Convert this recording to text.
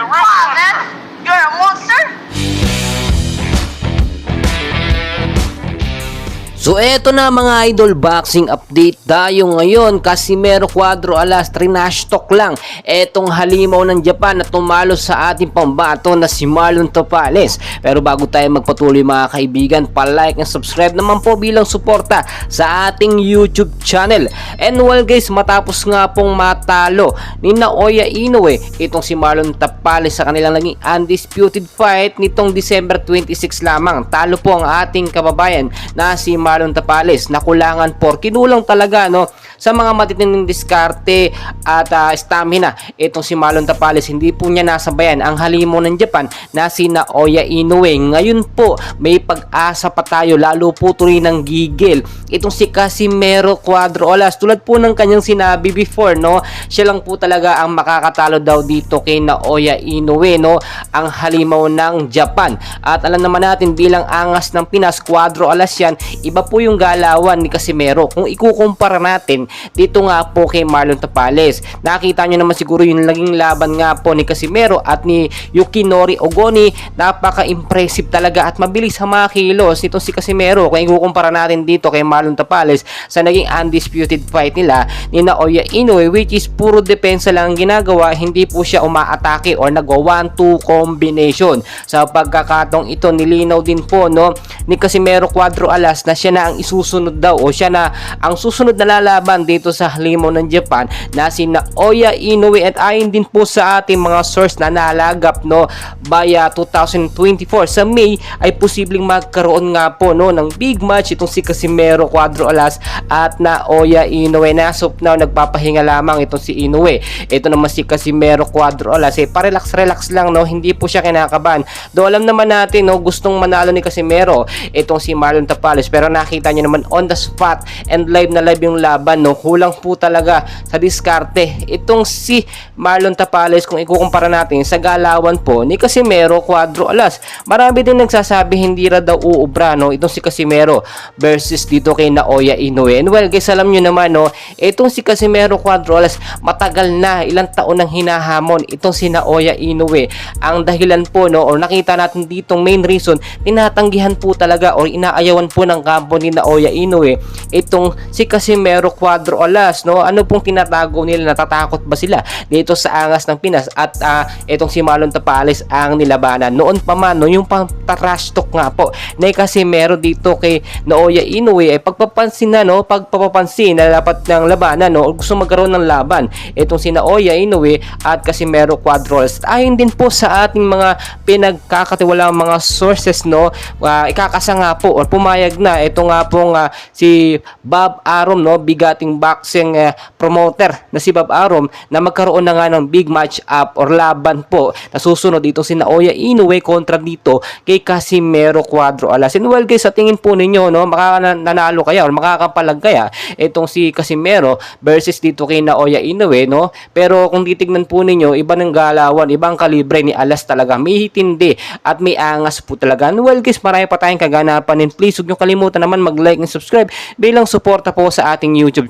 Come on, man. You're a monster. So eto na mga idol, boxing update tayo ngayon. Casimero Cuadro Alas, trinash talk lang etong halimaw ng Japan na tumalo sa ating pambato na si Marlon Tapales. Pero bago tayo magpatuloy mga kaibigan, pa-like and subscribe naman po bilang suporta sa ating YouTube channel. And well guys, matapos nga pong matalo ni Naoya Inoue itong si Marlon Tapales sa kanilang naging undisputed fight nitong December 26 lamang, talo po ang ating kababayan na si Marlon Tapales. Nakulangan por, kinulang talaga no sa mga matitinding diskarte at stamina itong si Marlon Tapales. Hindi po niya nasabayan ang halimaw ng Japan na si Naoya Inoue. Ngayon po may pag-asa pa tayo, lalo po tuloy ng gigil itong si Casimero Cuadro Alas. Tulad po ng kanyang sinabi before no, siya lang po talaga ang makakatalo daw dito kay Naoya Inoue no, ang halimaw ng Japan. At alam naman natin bilang angas ng Pinas, Cuadro Alas yan, iba po yung galawan ni Casimero kung ikukumpara natin dito nga po kay Marlon Tapales. Nakita nyo naman siguro yung naging laban nga po ni Casimero at ni Yukinori Ogoni. Napaka-impressive talaga at mabilis sa mga kilos nitong si Casimero kung ikukumpara natin dito kay Marlon Tapales sa naging undisputed fight nila ni Naoya Inoue, which is puro depensa lang ang ginagawa, hindi po siya umaatake or nagwa 1-2 combination. Sa pagkakataong ito, nilinaw din po no ni Casimero Cuadro Alas na siya na ang isusunod daw o siya na ang susunod na lalaban dito sa halimaw ng Japan na si Naoya Inoue. At ayon din po sa ating mga source na nalagap no by 2024 sa May ay posibleng magkaroon nga po no ng big match itong si Casimero Cuadro Alas at Naoya Inoue. As of now, nagpapahinga lamang itong si Inoue. Ito naman si Casimero Cuadro Alas pa-relax lang no, hindi po siya kinakabahan. Do alam naman natin no, gustong manalo ni Casimero itong si Marlon Tapales, pero nakita niyo naman on the spot and live na live yung laban no, kulang po talaga sa diskarte itong si Marlon Tapales kung ikukumpara natin sa galawan po ni Casimero Cuadro Alas. Marami din nagsasabi hindi ra daw uubra no itong si Casimero versus dito kay Naoya Inoue. And well guys, alam nyo naman no, itong si Casimero Cuadro Alas matagal na, ilang taon nang hinahamon itong si Naoya Inoue. Ang dahilan po no, or nakita natin ditong main reason, tinatanggihan po talaga or inaayawan po ng kampo ni Naoya Inoue itong si Casimero Cuadro Alas no. Ano pong tinatago nila? Natatakot ba sila dito sa angas ng Pinas at itong si Marlon Tapales ang nilabanan noon pa man no, yung pang-trash talk nga po na Casimero dito kay Naoya Inoue ay pagpapansin na no, pagpapansin na dapat ng labanan no, gusto magkaroon ng laban itong si Naoya Inoue at Casimero Cuadro Alas. Ayon din po sa ating mga pinagkakatiwalaang mga sources no, ikakasa nga po or pumayag na ito nga pong si Bob Arum no, bigating boxing promoter na si Bob Arum, na magkaroon na nga ng big match up or laban po na susunod dito si Naoya Inoue kontra dito kay Casimero Cuadro Alas. And well guys, sa tingin po ninyo no, makaknanalo kaya or makakapalag kaya itong si Casimero versus dito kay Naoya Inoue no? Pero kung titignan po ninyo, iba ng galawan, ibang kalibre ni Alas talaga, may hitindi at may angas po talaga. And well guys, marami pa tayong kaganapan, and please huwag nyo kalimutan naman mag-like and subscribe bilang suporta po sa ating YouTube.